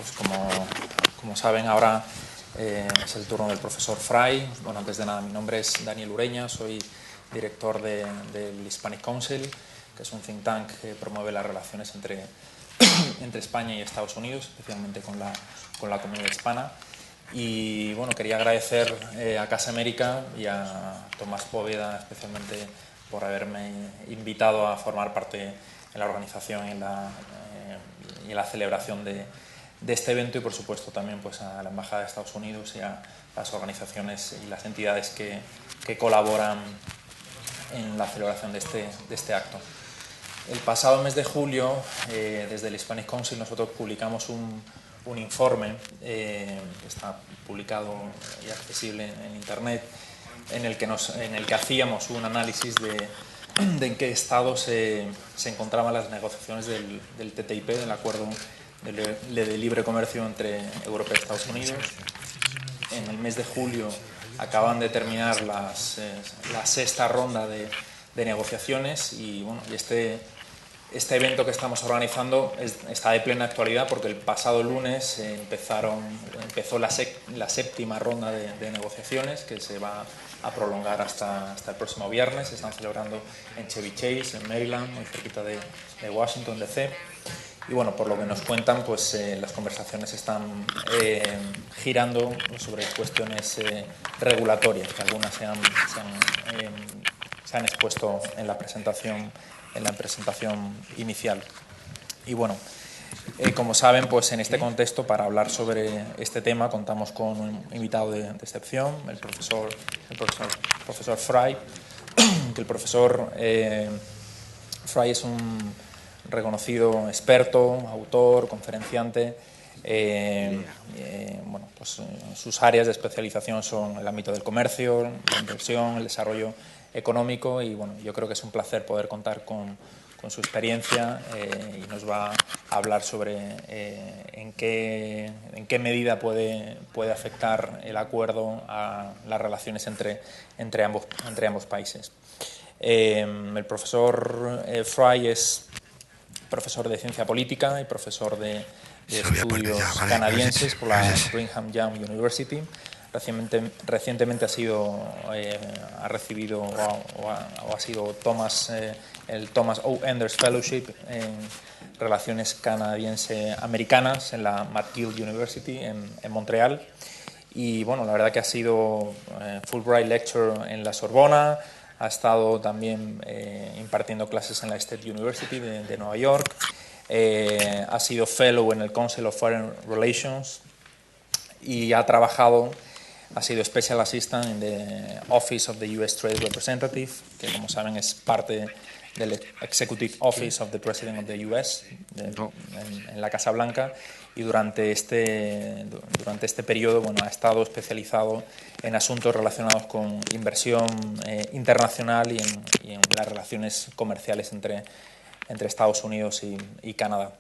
pues como saben, ahora es el turno del profesor Fry. Bueno, antes de nada, mi nombre es Daniel Ureña, soy director del Hispanic Council, que es un think tank que promueve las relaciones entre España y Estados Unidos, especialmente con la comunidad hispana. Y bueno, quería agradecer a Casa, América y a Tomás Poveda especialmente por haberme invitado a formar parte en la organización y en la celebración de este evento, y por supuesto también pues a la Embajada de Estados Unidos y a las organizaciones y las entidades que colaboran en la celebración de este acto. El pasado mes de julio, desde el Hispanic Council, nosotros publicamos un informe que está publicado y accesible en Internet, en el que hacíamos un análisis de en qué estado se encontraban las negociaciones del TTIP, del Acuerdo de Libre Comercio entre Europa y Estados Unidos. En el mes de julio acaban de terminar la sexta ronda de negociaciones y, bueno, este evento que estamos organizando está de plena actualidad porque el pasado lunes empezó la séptima ronda de negociaciones, que se va a prolongar hasta el próximo viernes. Se están celebrando en Chevy Chase, en Maryland, muy cerquita de Washington, D.C. Y bueno, por lo que nos cuentan, pues las conversaciones están girando sobre cuestiones regulatorias, que algunas se han expuesto en la presentación inicial. Y bueno, como saben, pues en este contexto, para hablar sobre este tema, contamos con un invitado de excepción, el profesor Fry. Que el profesor Fry es un reconocido experto, autor, conferenciante. Bueno, pues sus áreas de especialización son el ámbito del comercio, la inversión, el desarrollo económico, y bueno, yo creo que es un placer poder contar con su experiencia y nos va a hablar sobre en qué medida puede afectar el acuerdo a las relaciones entre ambos países. El profesor Fry es profesor de Ciencia Política y profesor de estudios canadienses por la Brigham Young University. Recientemente ha sido el Thomas O. Enders Fellowship en Relaciones Canadiense-Americanas en la McGill University en Montreal. Y bueno, la verdad que ha sido Fulbright Lecturer en la Sorbona, ha estado también impartiendo clases en la State University de Nueva York, ha sido Fellow en el Council of Foreign Relations y ha sido Special Assistant en the Office of the U.S. Trade Representative, que como saben es parte del Executive Office of the President of the U.S. en la Casa Blanca, y durante este periodo, bueno, ha estado especializado en asuntos relacionados con inversión internacional y en las relaciones comerciales entre Estados Unidos y Canadá.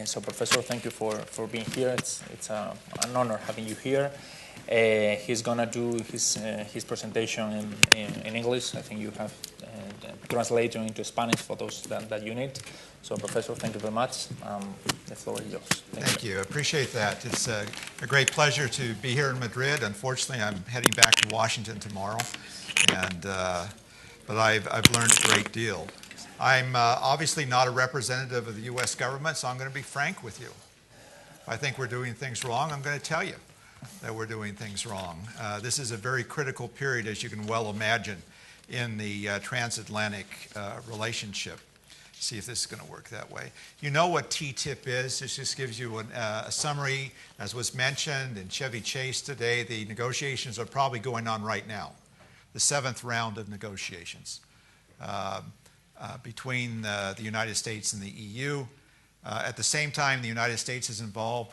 So, Professor, thank you for being here. It's an honor having you here. He's going to do his presentation in English. I think you have translated into Spanish for those that you need. So, Professor, thank you very much. The floor is yours. Thank you. I appreciate that. It's a great pleasure to be here in Madrid. Unfortunately, I'm heading back to Washington tomorrow, but I've learned a great deal. I'm obviously not a representative of the U.S. government, so I'm going to be frank with you. If I think we're doing things wrong, I'm going to tell you that we're doing things wrong. This is a very critical period, as you can well imagine, in the transatlantic relationship. See if this is going to work that way. You know what TTIP is. This just gives you a summary. As was mentioned in Chevy Chase today, the negotiations are probably going on right now, the 7th round of negotiations between the United States and the EU. At the same time, the United States is involved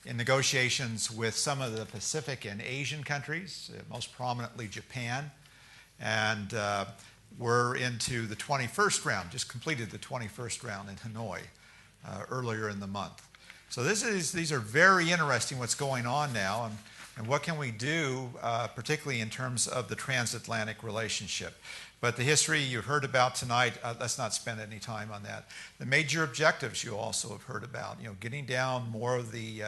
in negotiations with some of the Pacific and Asian countries, most prominently Japan. And we're into the 21st round, just completed the 21st round in Hanoi earlier in the month. So these are very interesting what's going on now. And And what can we do, particularly in terms of the transatlantic relationship? But the history you've heard about tonight, let's not spend any time on that. The major objectives you also have heard about, getting down more of the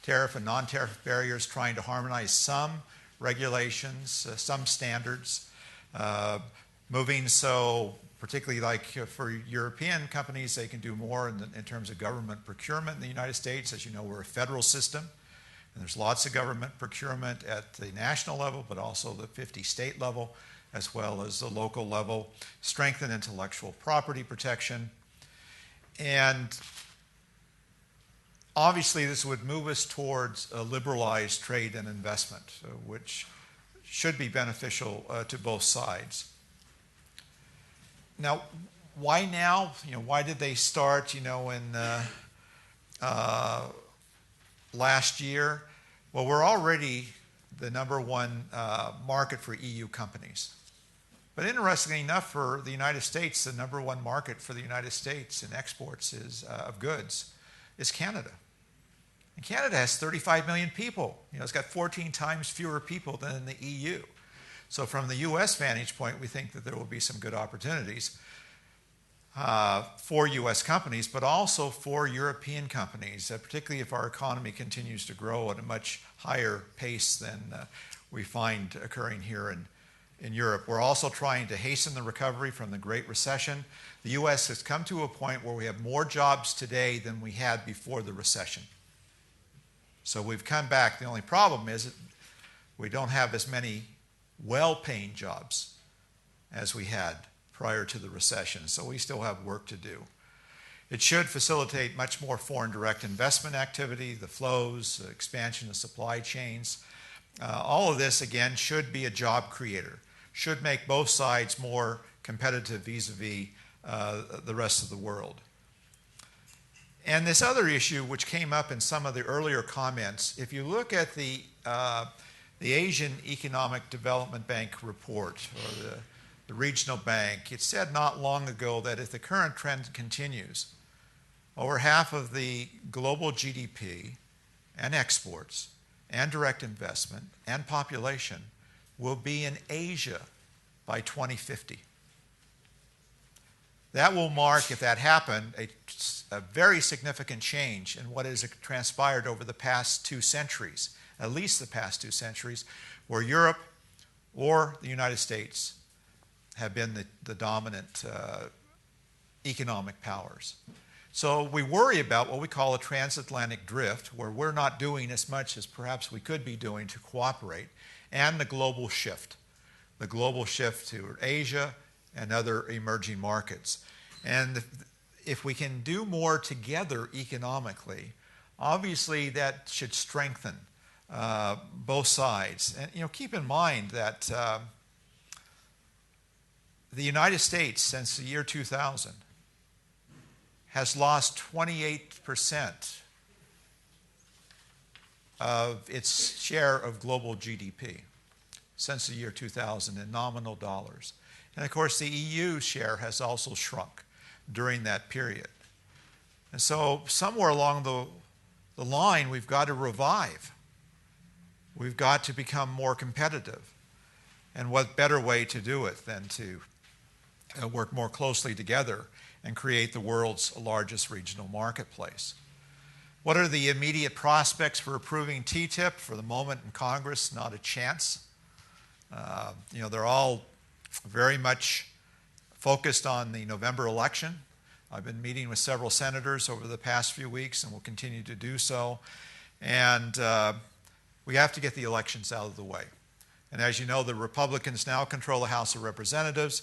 tariff and non-tariff barriers, trying to harmonize some regulations, some standards, moving so, particularly like for European companies, they can do more in terms of government procurement in the United States. As you know, we're a federal system, and there's lots of government procurement at the national level, but also the 50-state level, as well as the local level, strengthen intellectual property protection. And obviously this would move us towards a liberalized trade and investment, which should be beneficial to both sides. Now, why now? Why did they start, in last year? Well, we're already the #1 market for EU companies. But interestingly enough, for the United States, the #1 market for the United States in exports of goods is Canada. And Canada has 35 million people. It's got 14 times fewer people than in the EU. So from the U.S. vantage point, we think that there will be some good opportunities for U.S. companies, but also for European companies, particularly if our economy continues to grow at a much higher pace than we find occurring here in Europe. We're also trying to hasten the recovery from the Great Recession. The U.S. has come to a point where we have more jobs today than we had before the recession. So we've come back. The only problem is that we don't have as many well-paying jobs as we had prior to the recession. So we still have work to do. It should facilitate much more foreign direct investment activity, the flows, the expansion of supply chains. All of this, again, should be a job creator, should make both sides more competitive vis-a-vis the rest of the world. And this other issue, which came up in some of the earlier comments, if you look at the Asian Economic Development Bank report, or the regional bank, it said not long ago that if the current trend continues, over half of the global GDP and exports and direct investment and population will be in Asia by 2050. That will mark, if that happened, a very significant change in what has transpired over the past 2 centuries, at least the past 2 centuries, where Europe or the United States have been the dominant economic powers. So we worry about what we call a transatlantic drift, where we're not doing as much as perhaps we could be doing to cooperate, and the global shift to Asia and other emerging markets. And if we can do more together economically, obviously that should strengthen both sides. And keep in mind that the United States, since the year 2000, has lost 28% of its share of global GDP since the year 2000 in nominal dollars. And of course, the EU share has also shrunk during that period. And so somewhere along the line, we've got to revive. We've got to become more competitive. And what better way to do it than to work more closely together and create the world's largest regional marketplace? What are the immediate prospects for approving TTIP? For the moment in Congress, not a chance. They're all very much focused on the November election. I've been meeting with several senators over the past few weeks and will continue to do so. And we have to get the elections out of the way. And as you know, the Republicans now control the House of Representatives.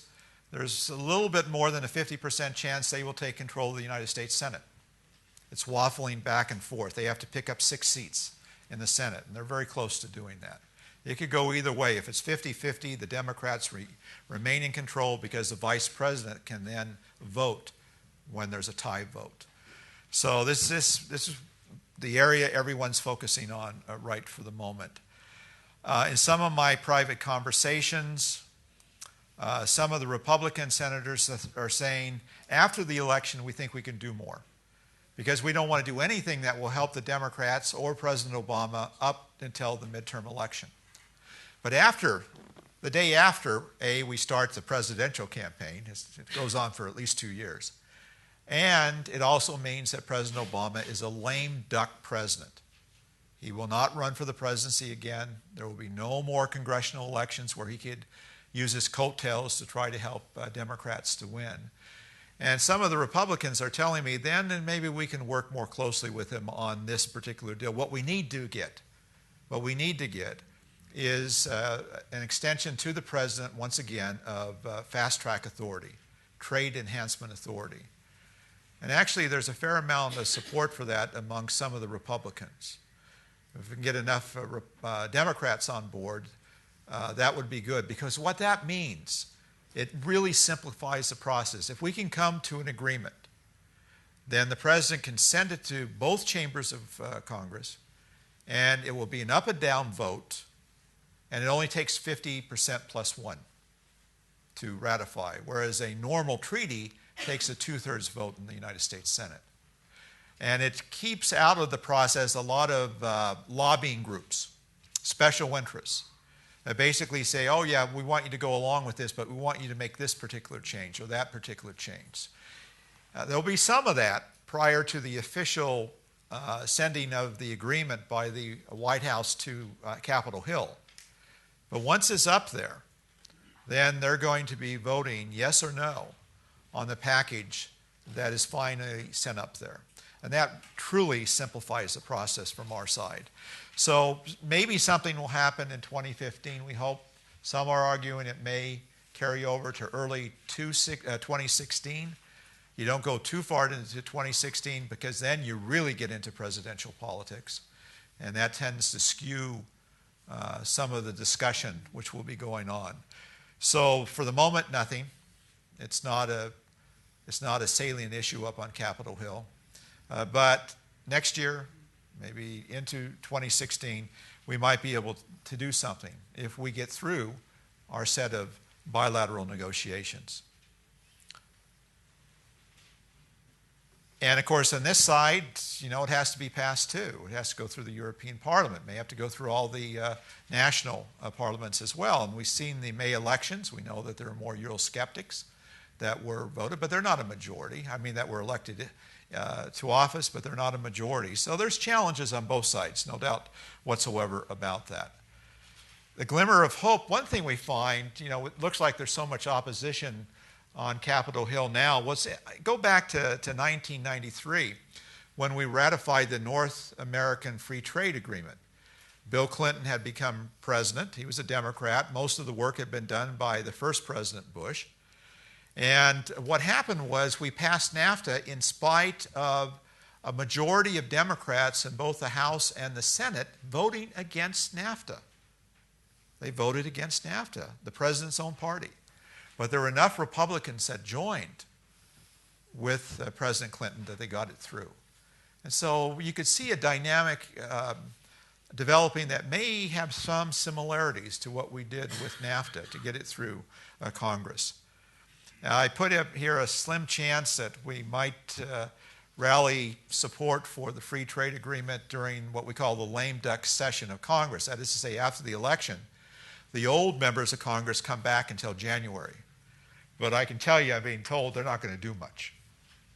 There's a little bit more than a 50% chance they will take control of the United States Senate. It's waffling back and forth. They have to pick up 6 seats in the Senate, and they're very close to doing that. It could go either way. If it's 50-50, the Democrats remain in control because the vice president can then vote when there's a tie vote. So this is the area everyone's focusing on right for the moment. In some of my private conversations, some of the Republican senators are saying, after the election, we think we can do more. because we don't want to do anything that will help the Democrats or President Obama up until the midterm election. But the day after, we start the presidential campaign. It goes on for at least 2 years. And it also means that President Obama is a lame duck president. He will not run for the presidency again. There will be no more congressional elections where he could use his coattails to try to help Democrats to win. And some of the Republicans are telling me then maybe we can work more closely with him on this particular deal. What we need to get is an extension to the president, once again, of fast-track authority, trade enhancement authority. And actually, there's a fair amount of support for that among some of the Republicans. If we can get enough Democrats on board, that would be good, because what that means, it really simplifies the process. If we can come to an agreement, then the president can send it to both chambers of Congress, and it will be an up and down vote, and it only takes 50% plus 1 to ratify, whereas a normal treaty takes a 2/3 vote in the United States Senate. And it keeps out of the process a lot of lobbying groups, special interests, that basically say, oh yeah, we want you to go along with this, but we want you to make this particular change or that particular change. There'll be some of that prior to the official sending of the agreement by the White House to Capitol Hill. But once it's up there, then they're going to be voting yes or no on the package that is finally sent up there. And that truly simplifies the process from our side. So maybe something will happen in 2015, we hope. Some are arguing it may carry over to early 2016. You don't go too far into 2016, because then you really get into presidential politics. And that tends to skew some of the discussion which will be going on. So for the moment, nothing. It's not a salient issue up on Capitol Hill. But next year, maybe into 2016, we might be able to do something if we get through our set of bilateral negotiations. And of course, on this side, it has to be passed too. It has to go through the European Parliament. It may have to go through all the national parliaments as well. And we've seen the May elections. We know that there are more Eurosceptics that were voted, but they're not a majority. I mean, that were elected to office, but they're not a majority. So there's challenges on both sides, no doubt whatsoever about that. The glimmer of hope, one thing we find, it looks like there's so much opposition on Capitol Hill now. Go back to 1993 when we ratified the North American Free Trade Agreement. Bill Clinton had become president. He was a Democrat. Most of the work had been done by the first President Bush. And what happened was we passed NAFTA in spite of a majority of Democrats in both the House and the Senate voting against NAFTA. They voted against NAFTA, the president's own party. But there were enough Republicans that joined with President Clinton that they got it through. And so you could see a dynamic developing that may have some similarities to what we did with NAFTA to get it through Congress. Now, I put up here a slim chance that we might rally support for the free trade agreement during what we call the lame duck session of Congress. That is to say, after the election, the old members of Congress come back until January. But I can tell you, I'm being told they're not going to do much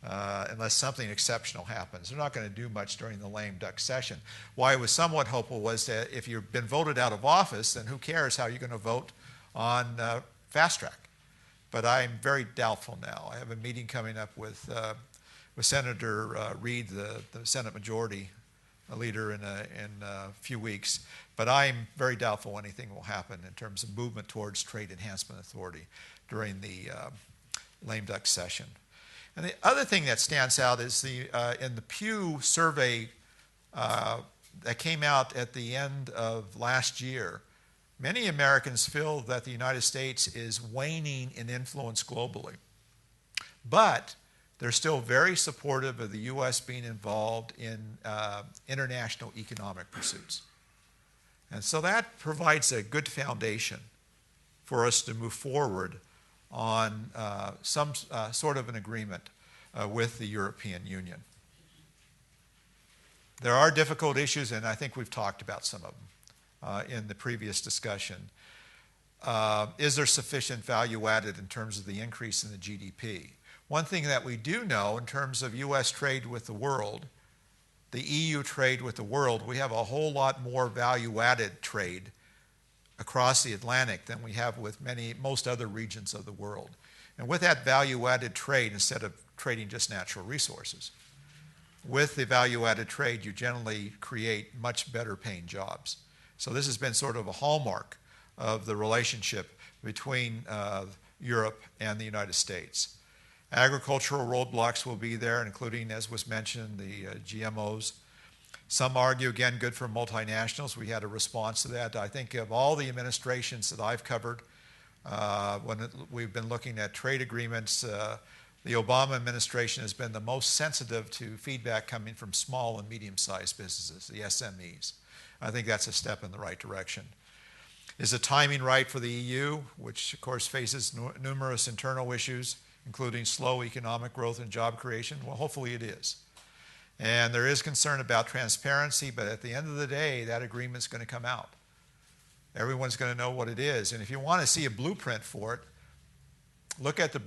unless something exceptional happens. They're not going to do much during the lame duck session. Why it was somewhat hopeful was that if you've been voted out of office, then who cares how you're going to vote on fast track. But I'm very doubtful now. I have a meeting coming up with Senator Reid, the Senate Majority Leader, in a few weeks. But I'm very doubtful anything will happen in terms of movement towards Trade Enhancement Authority during the lame duck session. And the other thing that stands out is in the Pew survey that came out at the end of last year, many Americans feel that the United States is waning in influence globally. But they're still very supportive of the U.S. being involved in international economic pursuits. And so that provides a good foundation for us to move forward on some sort of an agreement with the European Union. There are difficult issues, and I think we've talked about some of them in the previous discussion. Is there sufficient value added in terms of the increase in the GDP? One thing that we do know in terms of U.S. trade with the world, the EU trade with the world, we have a whole lot more value-added trade across the Atlantic than we have with most other regions of the world. And with that value-added trade, instead of trading just natural resources, with the value-added trade, you generally create much better paying jobs. So this has been sort of a hallmark of the relationship between Europe and the United States. Agricultural roadblocks will be there, including, as was mentioned, the GMOs. Some argue, again, good for multinationals. We had a response to that. I think of all the administrations that I've covered, when we've been looking at trade agreements, the Obama administration has been the most sensitive to feedback coming from small and medium-sized businesses, the SMEs. I think that's a step in the right direction. Is the timing right for the EU, which of course faces numerous internal issues, including slow economic growth and job creation? Well, hopefully it is. And there is concern about transparency, but at the end of the day, that agreement's going to come out. Everyone's going to know what it is. And if you want to see a blueprint for it, look at the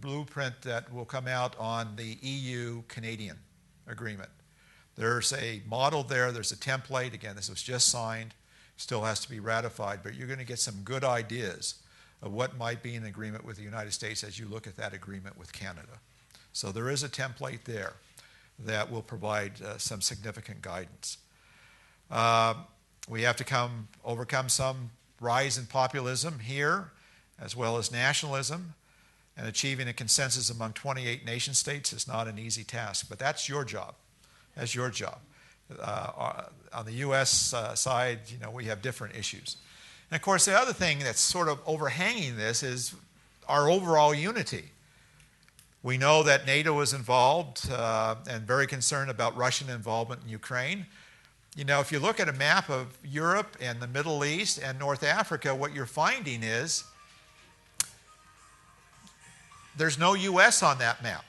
blueprint that will come out on the EU-Canadian agreement. There's a model there. There's a template. Again, this was just signed. Still has to be ratified, but you're going to get some good ideas of what might be an agreement with the United States as you look at that agreement with Canada. So there is a template there that will provide some significant guidance. We have to overcome some rise in populism here, as well as nationalism, and achieving a consensus among 28 nation states is not an easy task, but that's your job. That's your job. On the U.S. side, we have different issues. And of course, the other thing that's sort of overhanging this is our overall unity. We know that NATO is involved and very concerned about Russian involvement in Ukraine. If you look at a map of Europe and the Middle East and North Africa, what you're finding is there's no U.S. on that map.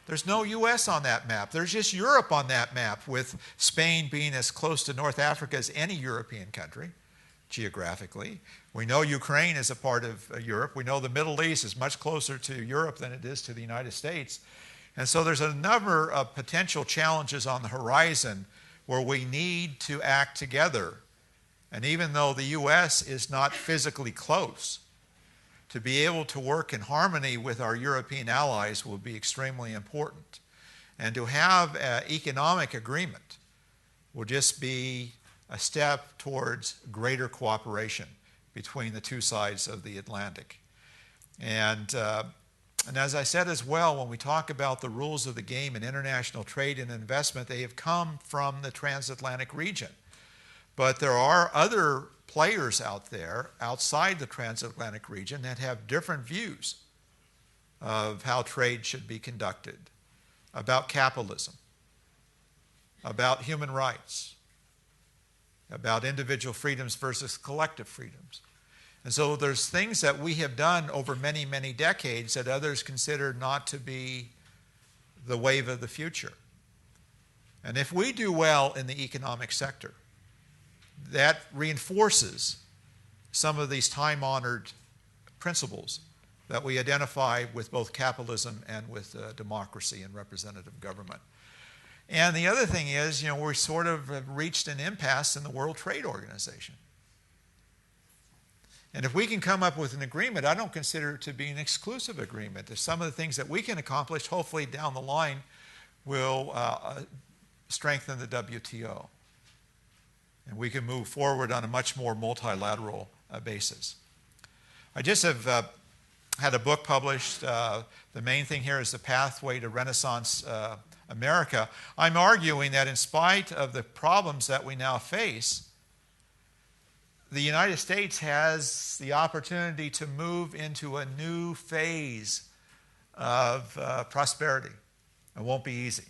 There's no U.S. on that map. There's just Europe on that map, with Spain being as close to North Africa as any European country, geographically. We know Ukraine is a part of Europe. We know the Middle East is much closer to Europe than it is to the United States. And so there's a number of potential challenges on the horizon where we need to act together. And even though the U.S. is not physically close, to be able to work in harmony with our European allies will be extremely important. And to have an economic agreement will just be a step towards greater cooperation between the two sides of the Atlantic. And as I said as well, when we talk about the rules of the game in international trade and investment, they have come from the transatlantic region. But there are other players out there outside the transatlantic region that have different views of how trade should be conducted, about capitalism, about human rights, about individual freedoms versus collective freedoms. And so there's things that we have done over many, many decades that others consider not to be the wave of the future. And if we do well in the economic sector, that reinforces some of these time-honored principles that we identify with both capitalism and with democracy and representative government. And the other thing is, we sort of have reached an impasse in the World Trade Organization. And if we can come up with an agreement, I don't consider it to be an exclusive agreement. There's some of the things that we can accomplish, hopefully down the line, will strengthen the WTO. And we can move forward on a much more multilateral basis. I just have had a book published. The main thing here is The Pathway to Renaissance America. I'm arguing that in spite of the problems that we now face, the United States has the opportunity to move into a new phase of prosperity. It won't be easy.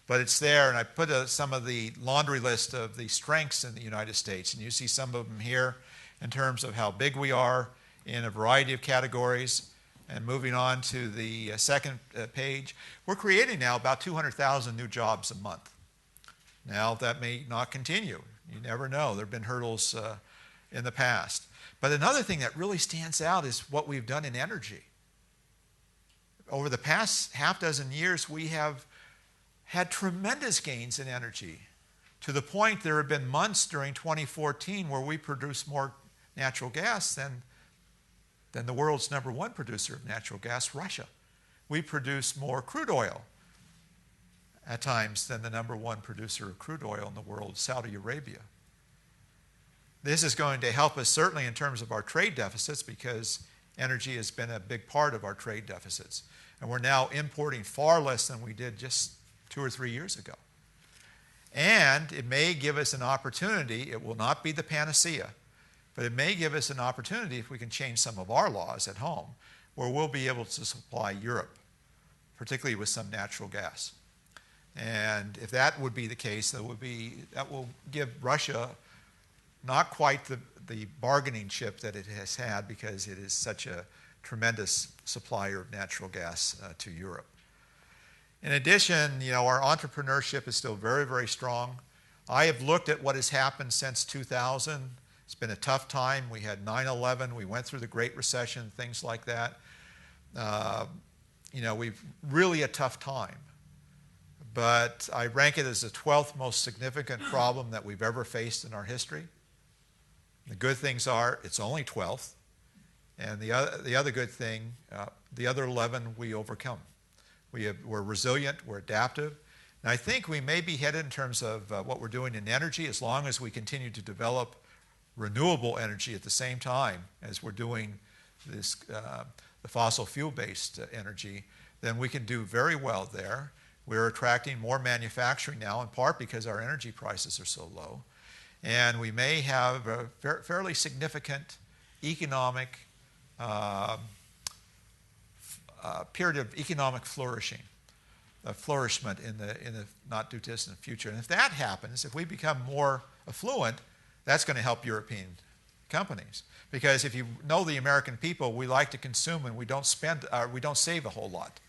But it's there, and I put some of the laundry list of the strengths in the United States, and you see some of them here in terms of how big we are in a variety of categories. And moving on to the second page, we're creating now about 200,000 new jobs a month Now, that may not continue. You never know. There have been hurdles in the past. But another thing that really stands out is what we've done in energy. Over the past half dozen years, we have had tremendous gains in energy, to the point there have been months during 2014 where we produced more natural gas than the world's number one producer of natural gas, Russia. We produce more crude oil at times than the number one producer of crude oil in the world, Saudi Arabia. This is going to help us certainly in terms of our trade deficits, because energy has been a big part of our trade deficits. And we're now importing far less than we did just 2 or 3 years ago. And it may give us an opportunity. It will not be the panacea, but it may give us an opportunity if we can change some of our laws at home, where we'll be able to supply Europe, particularly with some natural gas. And if that would be the case, that will give Russia not quite the bargaining chip that it has had, because it is such a tremendous supplier of natural gas to Europe. In addition, our entrepreneurship is still very, very strong. I have looked at what has happened since 2000. It's been a tough time. We had 9/11. We went through the Great Recession, things like that. We've really a tough time. But I rank it as the 12th most significant problem that we've ever faced in our history. The good things are it's only 12th. And the other good thing, the other 11 we overcome. We're resilient, we're adaptive. And I think we may be headed in terms of what we're doing in energy, as long as we continue to develop renewable energy at the same time as we're doing this, the fossil fuel-based energy, then we can do very well there. We're attracting more manufacturing now, in part because our energy prices are so low. And we may have a fairly significant economic period of economic flourishment in the not too distant future. And if that happens, if we become more affluent, that's going to help European companies. Because if you know the American people, we like to consume and we don't save a whole lot.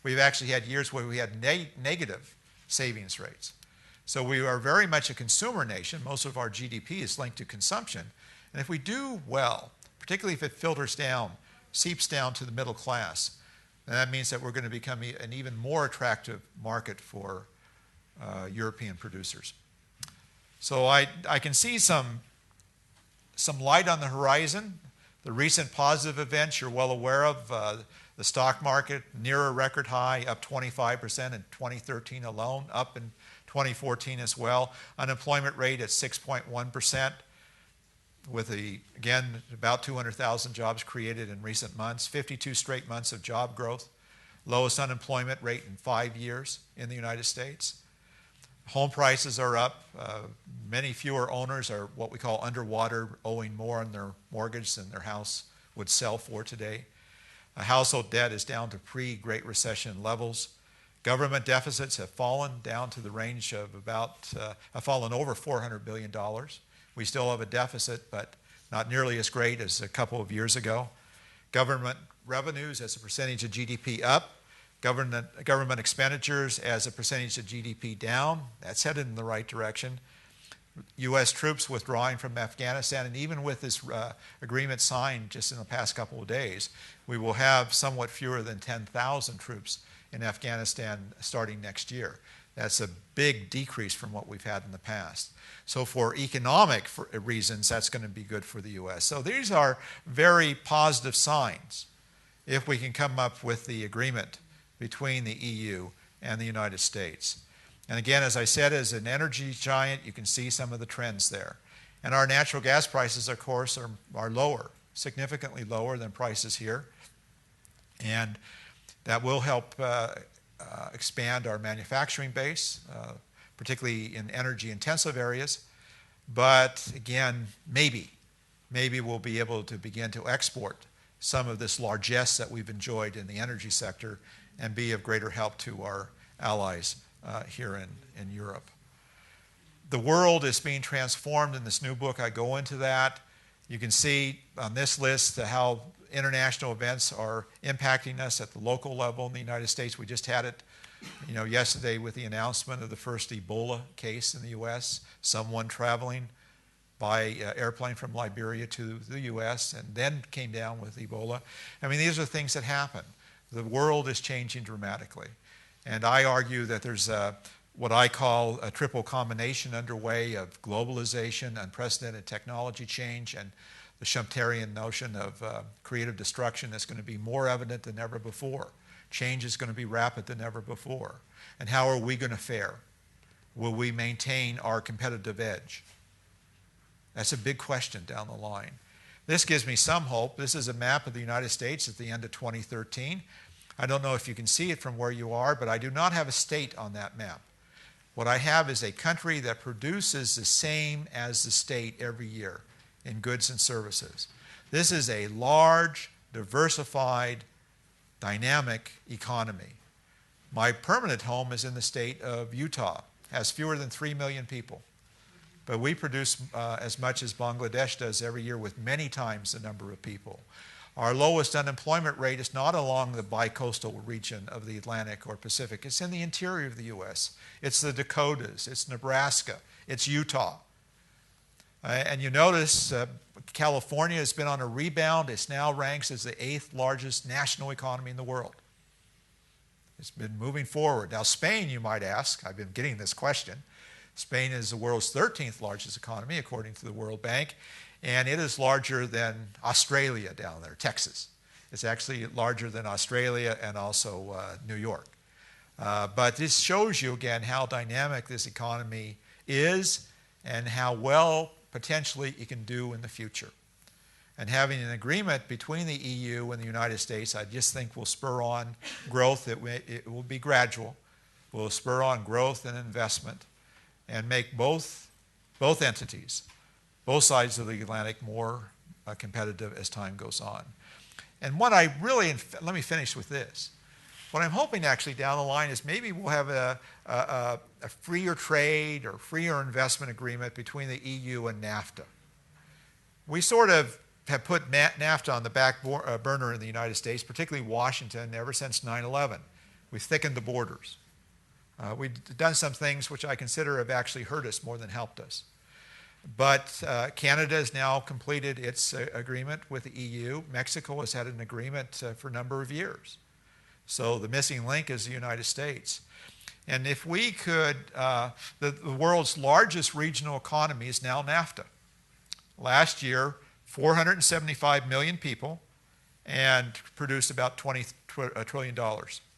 We've actually had years where we had negative savings rates. So we are very much a consumer nation. Most of our GDP is linked to consumption. And if we do well, particularly if it filters down, seeps down to the middle class, then that means that we're going to become an even more attractive market for European producers. So I can see some light on the horizon. The recent positive events you're well aware of. The stock market near a record high, up 25% in 2013 alone, up in 2014 as well. Unemployment rate at 6.1%, with again about 200,000 jobs created in recent months. 52 straight months of job growth. Lowest unemployment rate in 5 years in the United States. Home prices are up. Many fewer owners are what we call underwater, owing more on their mortgage than their house would sell for today. Household debt is down to pre-Great Recession levels. Government deficits have fallen down to the range of have fallen over $400 billion. We still have a deficit, but not nearly as great as a couple of years ago. Government revenues as a percentage of GDP up. Government expenditures as a percentage of GDP down. That's headed in the right direction. U.S. troops withdrawing from Afghanistan, and even with this agreement signed just in the past couple of days, we will have somewhat fewer than 10,000 troops in Afghanistan starting next year. That's a big decrease from what we've had in the past. So for economic reasons, that's going to be good for the U.S. So these are very positive signs if we can come up with the agreement between the EU and the United States. And again, as I said, as an energy giant, you can see some of the trends there. And our natural gas prices, of course, are lower, significantly lower than prices here. And that will help expand our manufacturing base, particularly in energy-intensive areas. But again, maybe we'll be able to begin to export some of this largesse that we've enjoyed in the energy sector and be of greater help to our allies here in Europe. The world is being transformed in this new book. I go into that. You can see on this list how international events are impacting us at the local level in the United States. We just had it You know, yesterday with the announcement of the first Ebola case in the U.S., someone traveling by airplane from Liberia to the U.S. and then came down with Ebola. I mean, these are things that happen. The world is changing dramatically. And I argue that there's what I call a triple combination underway of globalization, unprecedented technology change, and the Schumpeterian notion of creative destruction that's going to be more evident than ever before. Change is going to be rapid than ever before. And how are we going to fare? Will we maintain our competitive edge? That's a big question down the line. This gives me some hope. This is a map of the United States at the end of 2013. I don't know if you can see it from where you are, but I do not have a state on that map. What I have is a country that produces the same as the state every year in goods and services. This is a large, diversified, dynamic economy. My permanent home is in the state of Utah. It has fewer than 3 million people. But we produce as much as Bangladesh does every year with many times the number of people. Our lowest unemployment rate is not along the bicoastal region of the Atlantic or Pacific. It's in the interior of the U.S. It's the Dakotas. It's Nebraska. It's Utah. And you notice California has been on a rebound. It now ranks as the 8th largest national economy in the world. It's been moving forward. Now, Spain, you might ask, I've been getting this question. Spain is the world's 13th largest economy, according to the World Bank, and it is larger than Australia down there, Texas. It's actually larger than Australia and also New York. But this shows you, again, how dynamic this economy is and how well potentially it can do in the future. And having an agreement between the EU and the United States, I just think will spur on growth. It will be gradual. Will spur on growth and investment and make both entities, both sides of the Atlantic, more competitive as time goes on. And what I really, let me finish with this. What I'm hoping actually down the line is maybe we'll have a freer trade or freer investment agreement between the EU and NAFTA. We sort of have put NAFTA on the back burner in the United States, particularly Washington, ever since 9/11. We've thickened the borders. We've done some things which I consider have actually hurt us more than helped us. But Canada has now completed its agreement with the EU. Mexico has had an agreement for a number of years. So the missing link is the United States. And if we could, the world's largest regional economy is now NAFTA. Last year, 475 million people and produced about $20 trillion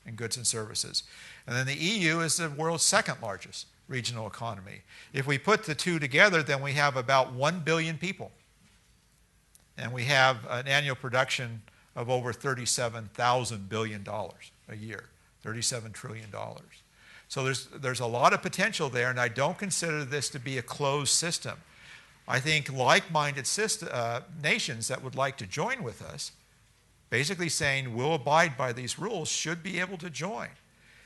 in goods and services. And then the EU is the world's second largest regional economy. If we put the two together, then we have about 1 billion people. And we have an annual production of over $37,000 billion a year, $37 trillion. So there's a lot of potential there, and I don't consider this to be a closed system. I think like-minded nations that would like to join with us, basically saying we'll abide by these rules, should be able to join.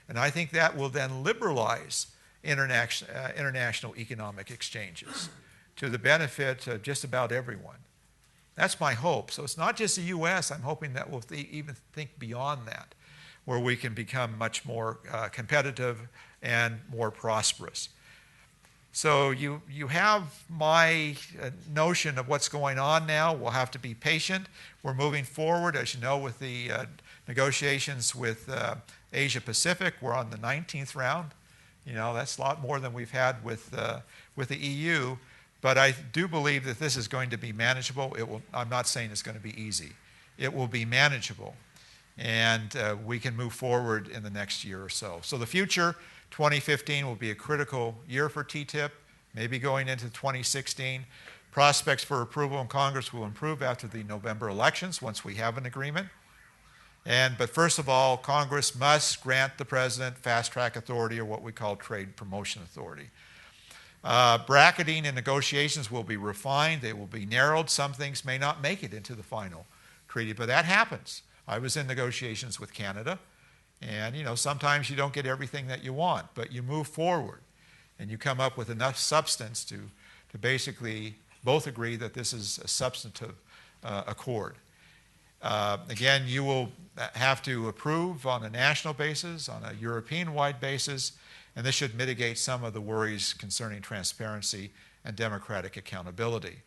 And I think that will then liberalize international economic exchanges to the benefit of just about everyone. That's my hope. So it's not just the U.S. I'm hoping that we'll even think beyond that, where we can become much more competitive and more prosperous. So you have my notion of what's going on now. We'll have to be patient. We're moving forward, as you know, with the negotiations with Asia Pacific. We're on the 19th round. You know, that's a lot more than we've had with the EU. But I do believe that this is going to be manageable. I'm not saying it's going to be easy. It will be manageable. And we can move forward in the next year or so. So the future, 2015, will be a critical year for TTIP, maybe going into 2016. Prospects for approval in Congress will improve after the November elections once we have an agreement. But first of all, Congress must grant the President fast-track authority, or what we call trade promotion authority. Bracketing and negotiations will be refined. They will be narrowed. Some things may not make it into the final treaty, but that happens. I was in negotiations with Canada, and you know, sometimes you don't get everything that you want, but you move forward and you come up with enough substance to basically both agree that this is a substantive accord. Again, you will have to approve on a national basis, on a European-wide basis, and this should mitigate some of the worries concerning transparency and democratic accountability.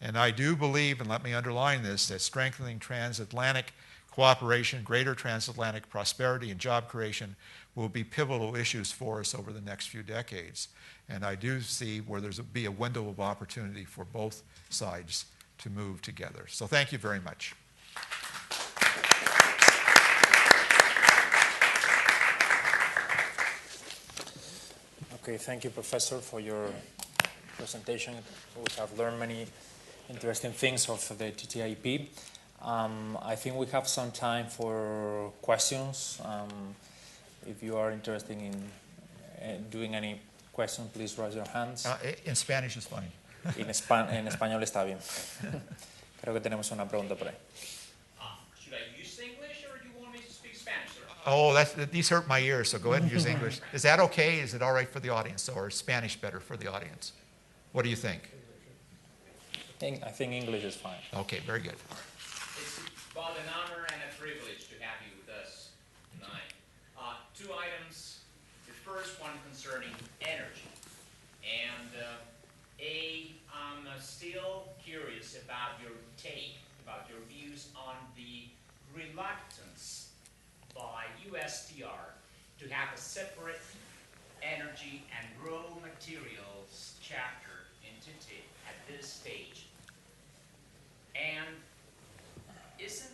And I do believe, and let me underline this, that strengthening transatlantic cooperation, greater transatlantic prosperity, and job creation will be pivotal issues for us over the next few decades. And I do see where there's be a window of opportunity for both sides to move together. So thank you very much. Okay, thank you, Professor, for your presentation. We have learned many interesting things of the TTIP. I think we have some time for questions. If you are interested in doing any question, please raise your hands. In Spanish is fine. En español está bien. Creo que tenemos una pregunta por ahí. Should I use English or do you want me to speak Spanish, sir? Oh, these hurt my ears, so go ahead and use English. Is that okay? Is it all right for the audience, or is Spanish better for the audience? What do you think? I think English is fine. Okay, very good. It's both an honor and a privilege to have you with us tonight. Two items. The first one concerning energy. And I'm still curious about your take, about your views on the reluctance by USTR to have a separate energy and raw materials chapter in TTIP at this stage. And isn't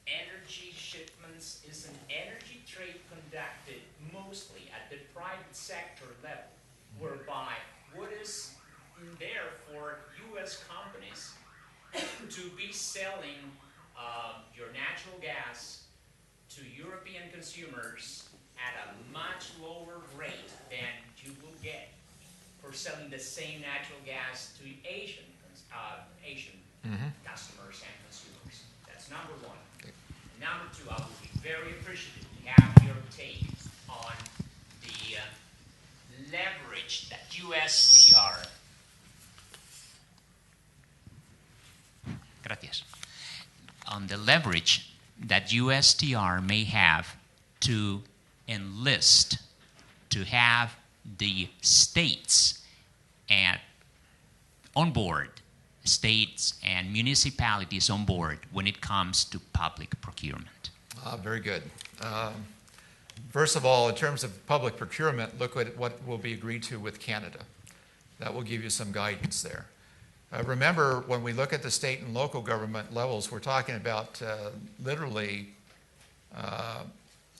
energy shipments, isn't energy trade conducted mostly at the private sector level, whereby what is there for U.S. companies to be selling your natural gas to European consumers at a much lower rate than you will get for selling the same natural gas to Asian customers and consumers. That's number one. Number two, I would be very appreciative to have your take on the leverage that USTR. Gracias. On the leverage that USTR may have to enlist, to have the states on board, states and municipalities on board when it comes to public procurement. Very good. First of all, in terms of public procurement, look at what will be agreed to with Canada. That will give you some guidance there. Remember, when we look at the state and local government levels, we're talking about literally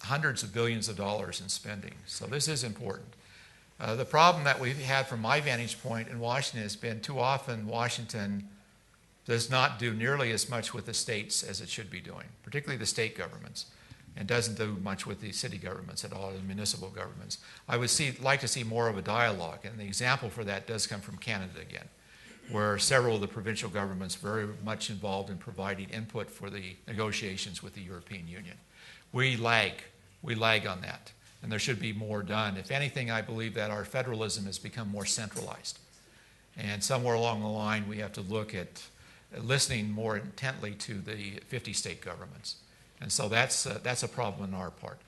hundreds of billions of dollars in spending. So this is important. The problem that we've had from my vantage point in Washington has been too often Washington does not do nearly as much with the states as it should be doing, particularly the state governments, and doesn't do much with the city governments at all, the municipal governments. I would like to see more of a dialogue, and the example for that does come from Canada again, where several of the provincial governments are very much involved in providing input for the negotiations with the European Union. We lag on that, and there should be more done. If anything, I believe that our federalism has become more centralized, and somewhere along the line we have to look at listening more intently to the 50 state governments. And so that's a problem on our part.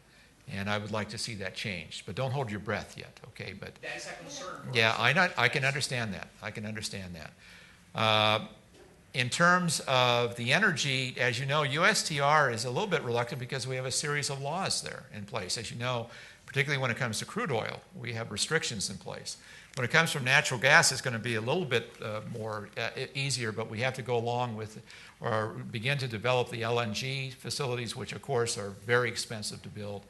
And I would like to see that changed. But don't hold your breath yet, okay? But that's a concern. Yeah, I can understand that. I can understand that. In terms of the energy, as you know, USTR is a little bit reluctant because we have a series of laws there in place. As you know, particularly when it comes to crude oil, we have restrictions in place. When it comes from natural gas, it's going to be a little bit more easier, but we have to go along with or begin to develop the LNG facilities, which of course are very expensive to build.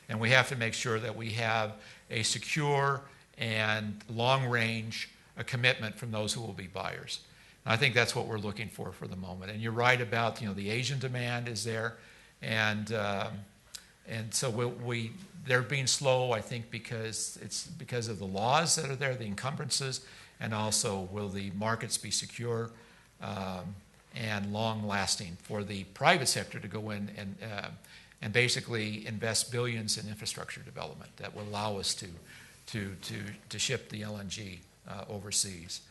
And we have to make sure that we have a secure and long-range commitment from those who will be buyers. And I think that's what we're looking for the moment. And you're right about, the Asian demand is there, and so they're being slow, I think, because of the laws that are there, the encumbrances, and also will the markets be secure and long-lasting for the private sector to go in and basically invest billions in infrastructure development that will allow us to ship the LNG overseas.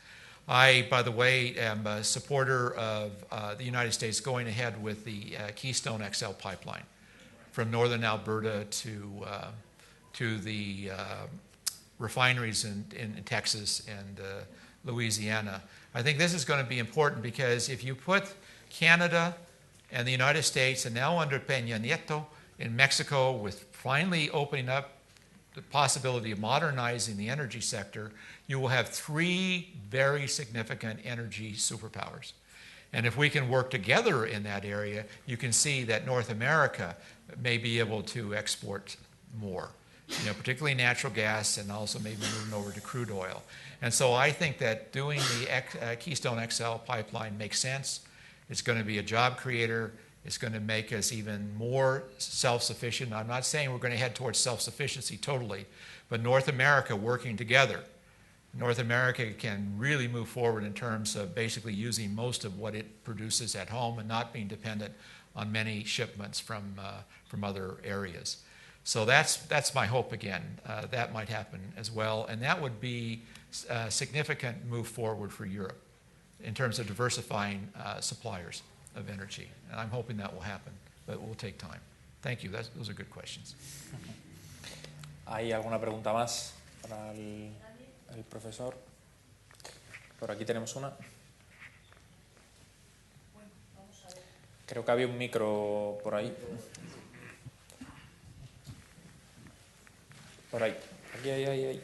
I, by the way, am a supporter of the United States going ahead with the Keystone XL pipeline from northern Alberta to the refineries in Texas and Louisiana. I think this is going to be important because if you put Canada and the United States, and now under Peña Nieto in Mexico, with finally opening up the possibility of modernizing the energy sector, you will have 3 very significant energy superpowers. And if we can work together in that area, you can see that North America may be able to export more, particularly natural gas and also maybe moving over to crude oil. And so I think that doing the Keystone XL pipeline makes sense. It's going to be a job creator. It's going to make us even more self-sufficient. I'm not saying we're going to head towards self-sufficiency totally, but North America working together, North America can really move forward in terms of basically using most of what it produces at home and not being dependent on many shipments from other areas. So that's my hope again. That might happen as well, and that would be a significant move forward for Europe in terms of diversifying suppliers of energy. And I'm hoping that will happen, but it will take time. Thank you. Those are good questions. ¿Hay alguna pregunta más para el profesor? Por aquí tenemos una. Creo que había un micro por ahí. Por ahí. Aquí, ahí.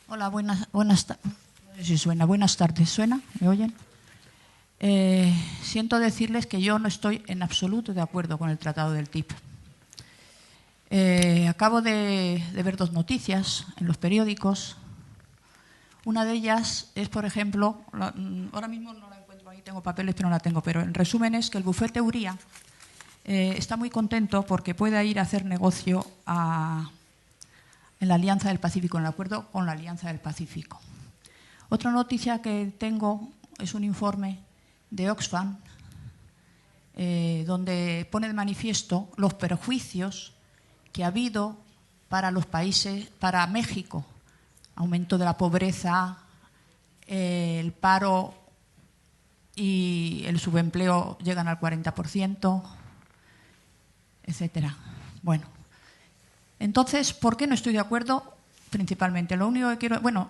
Hola, buenas tardes. No sé si suena. Buenas tardes. ¿Suena? ¿Me oyen? Siento decirles que yo no estoy en absoluto de acuerdo con el tratado del TIP. Acabo de ver 2 noticias en los periódicos. Una de ellas es, por ejemplo, ahora mismo no la encuentro ahí, tengo papeles pero no la tengo, pero en resumen es que el bufete Uría está muy contento porque puede ir a hacer negocio en la Alianza del Pacífico, en el acuerdo con la Alianza del Pacífico. Otra noticia que tengo es un informe de Oxfam donde pone de manifiesto los perjuicios que ha habido para los países, para México, aumento de la pobreza, el paro y el subempleo llegan al 40%, etcétera. Bueno, entonces, ¿por qué no estoy de acuerdo? Principalmente, lo único que quiero, bueno,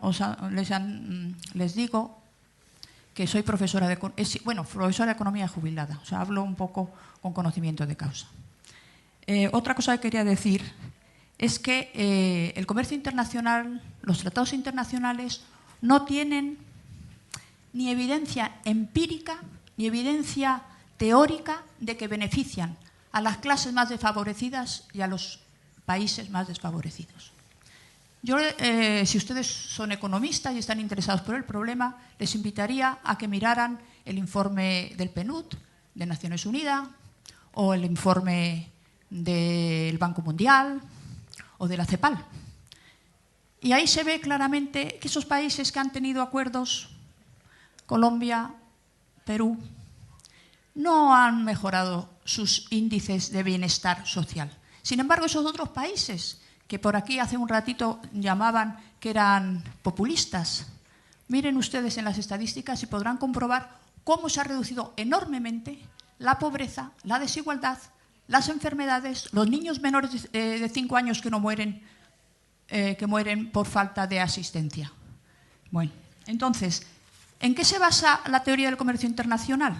les digo que soy profesora de economía jubilada, o sea, hablo un poco con conocimiento de causa. Otra cosa que quería decir es que el comercio internacional, los tratados internacionales no tienen ni evidencia empírica ni evidencia teórica de que benefician a las clases más desfavorecidas y a los países más desfavorecidos. Yo, si ustedes son economistas y están interesados por el problema, les invitaría a que miraran el informe del PNUD, de Naciones Unidas, o el informe del Banco Mundial o de la CEPAL. Y ahí se ve claramente que esos países que han tenido acuerdos, Colombia, Perú, no han mejorado sus índices de bienestar social. Sin embargo, esos otros países que por aquí hace un ratito llamaban que eran populistas, miren ustedes en las estadísticas y podrán comprobar cómo se ha reducido enormemente la pobreza, la desigualdad, las enfermedades, los niños menores de 5 años que mueren por falta de asistencia. Bueno, entonces, ¿en qué se basa la teoría del comercio internacional?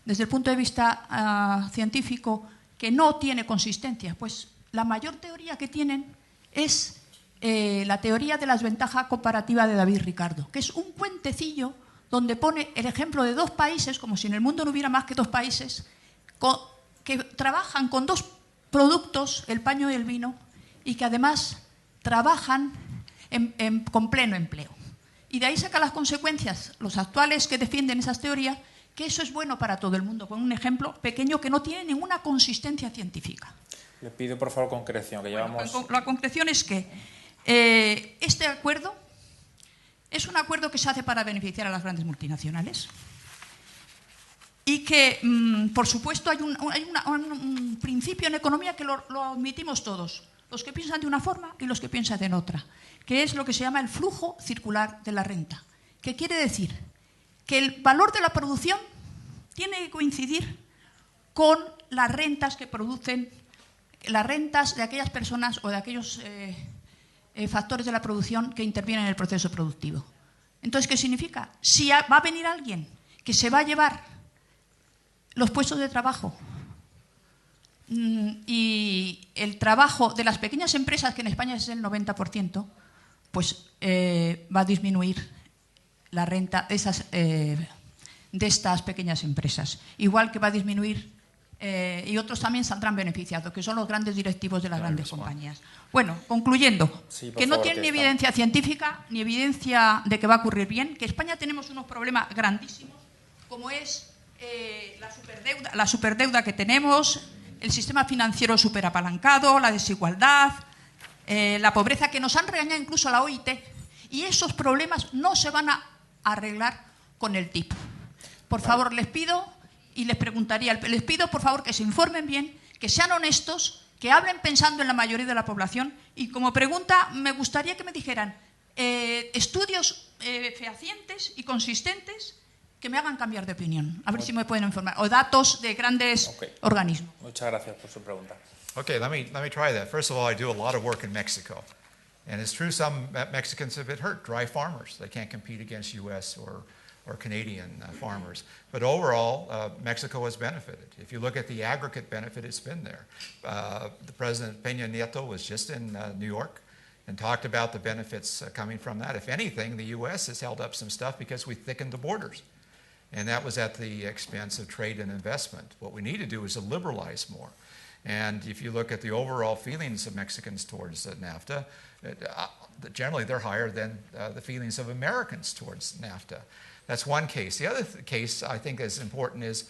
Desde el punto de vista científico, que no tiene consistencia. Pues la mayor teoría que tienen es la teoría de la desventaja comparativa de David Ricardo, que es un cuentecillo donde pone el ejemplo de 2 países, como si en el mundo no hubiera más que 2 países, que trabajan con 2 productos, el paño y el vino, y que además trabajan con pleno empleo. Y de ahí saca las consecuencias, los actuales que defienden esas teorías, que eso es bueno para todo el mundo, con un ejemplo pequeño que no tiene ninguna consistencia científica. Le pido, por favor, concreción, que llevamos... La concreción es que este acuerdo es un acuerdo que se hace para beneficiar a las grandes multinacionales y que, por supuesto, hay un principio en economía que lo admitimos todos, los que piensan de una forma y los que piensan de otra, que es lo que se llama el flujo circular de la renta, que quiere decir que el valor de la producción tiene que coincidir con las rentas que producen, las rentas de aquellas personas o de aquellos factores de la producción que intervienen en el proceso productivo. Entonces, ¿qué significa? Si va a venir alguien que se va a llevar los puestos de trabajo y el trabajo de las pequeñas empresas, que en España es el 90%, pues va a disminuir la renta de estas pequeñas empresas. Igual que va a disminuir, y otros también saldrán beneficiados, que son los grandes directivos de las grandes compañías. Bueno, concluyendo, Sí, que no tienen ni evidencia científica ni evidencia de que va a ocurrir bien, que en España tenemos unos problemas grandísimos, como es la superdeuda que tenemos, el sistema financiero superapalancado, la desigualdad, la pobreza, que nos han regañado incluso la OIT, y esos problemas no se van a arreglar con el tipo. Por favor, les pido y les preguntaría, les pido por favor que se informen bien, que sean honestos, que hablen pensando en la mayoría de la población, y como pregunta me gustaría que me dijeran estudios fehacientes y consistentes que me hagan cambiar de opinión. A ver si me pueden informar. O datos de grandes organismos. Muchas gracias por su pregunta. Okay, let me try that. First of all, I do a lot of work in Mexico. And it's true some Mexicans have been hurt, dry farmers. They can't compete against U.S. or Canadian farmers. But overall, Mexico has benefited. If you look at the aggregate benefit, it's been there. The President Peña Nieto was just in New York and talked about the benefits coming from that. If anything, the U.S. has held up some stuff because we thickened the borders. And that was at the expense of trade and investment. What we need to do is to liberalize more. And if you look at the overall feelings of Mexicans towards NAFTA, generally they're higher than the feelings of Americans towards NAFTA. That's one case. The other case I think is important is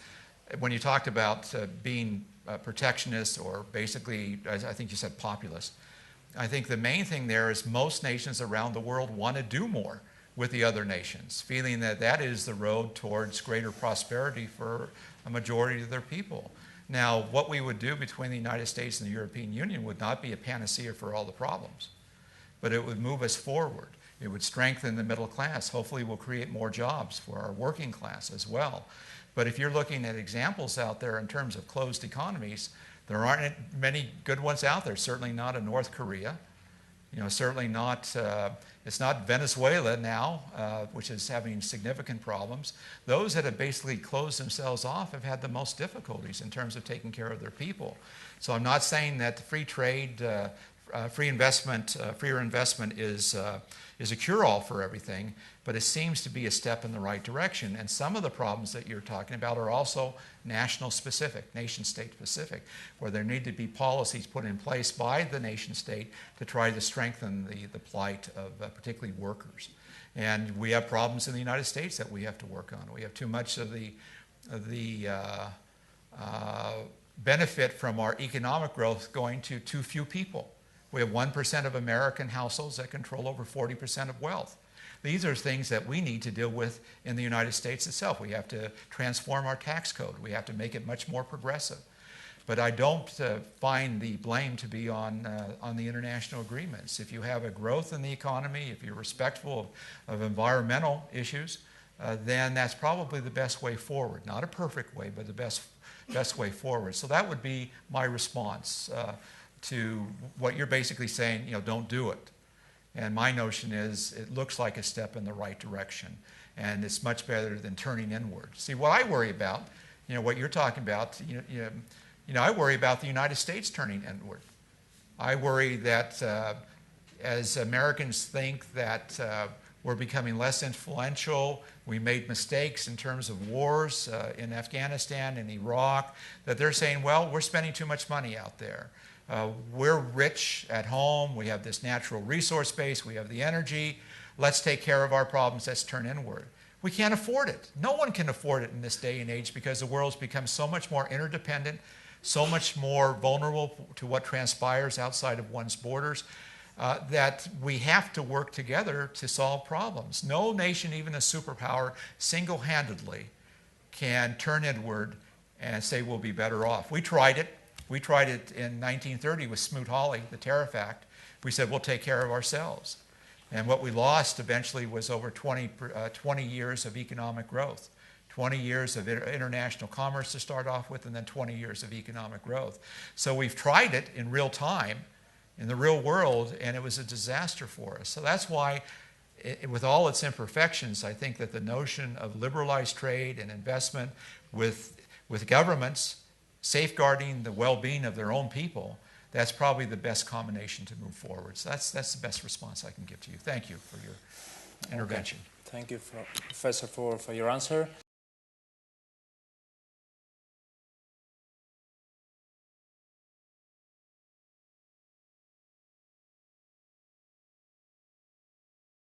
when you talked about being protectionist or basically, as I think you said, populist. I think the main thing there is most nations around the world want to do more with the other nations, feeling that that is the road towards greater prosperity for a majority of their people. Now, what we would do between the United States and the European Union would not be a panacea for all the problems, but it would move us forward. It would strengthen the middle class. Hopefully, we'll create more jobs for our working class as well. But if you're looking at examples out there in terms of closed economies, there aren't many good ones out there. Certainly not in North Korea. Certainly not, it's not Venezuela now, which is having significant problems. Those that have basically closed themselves off have had the most difficulties in terms of taking care of their people. So I'm not saying that free trade, freer investment is a cure-all for everything, but it seems to be a step in the right direction. And some of the problems that you're talking about are also national-specific, nation-state-specific, where there need to be policies put in place by the nation-state to try to strengthen the plight of particularly workers. And we have problems in the United States that we have to work on. We have too much of the benefit from our economic growth going to too few people. We have 1% of American households that control over 40% of wealth. These are things that we need to deal with in the United States itself. We have to transform our tax code. We have to make it much more progressive. But I don't find the blame to be on the international agreements. If you have a growth in the economy, if you're respectful of environmental issues, then that's probably the best way forward. Not a perfect way, but the best way forward. So that would be my response to what you're basically saying, don't do it. And my notion is it looks like a step in the right direction, and it's much better than turning inward. See, what I worry about, what you're talking about, I worry about the United States turning inward. I worry that as Americans think that we're becoming less influential, we made mistakes in terms of wars in Afghanistan and Iraq, that they're saying, well, we're spending too much money out there. We're rich at home. We have this natural resource base. We have the energy. Let's take care of our problems. Let's turn inward. We can't afford it. No one can afford it in this day and age because the world's become so much more interdependent, so much more vulnerable to what transpires outside of one's borders, that we have to work together to solve problems. No nation, even a superpower, single-handedly can turn inward and say we'll be better off. We tried it. We tried it in 1930 with Smoot-Hawley, the Tariff Act. We said, we'll take care of ourselves. And what we lost eventually was over 20 years of economic growth. 20 years of international commerce to start off with, and then 20 years of economic growth. So we've tried it in real time, in the real world, and it was a disaster for us. So that's why, with all its imperfections, I think that the notion of liberalized trade and investment with governments safeguarding the well-being of their own people, that's probably the best combination to move forward. So that's the best response I can give to you. Thank you for your intervention. Okay. Thank you, Professor, for your answer.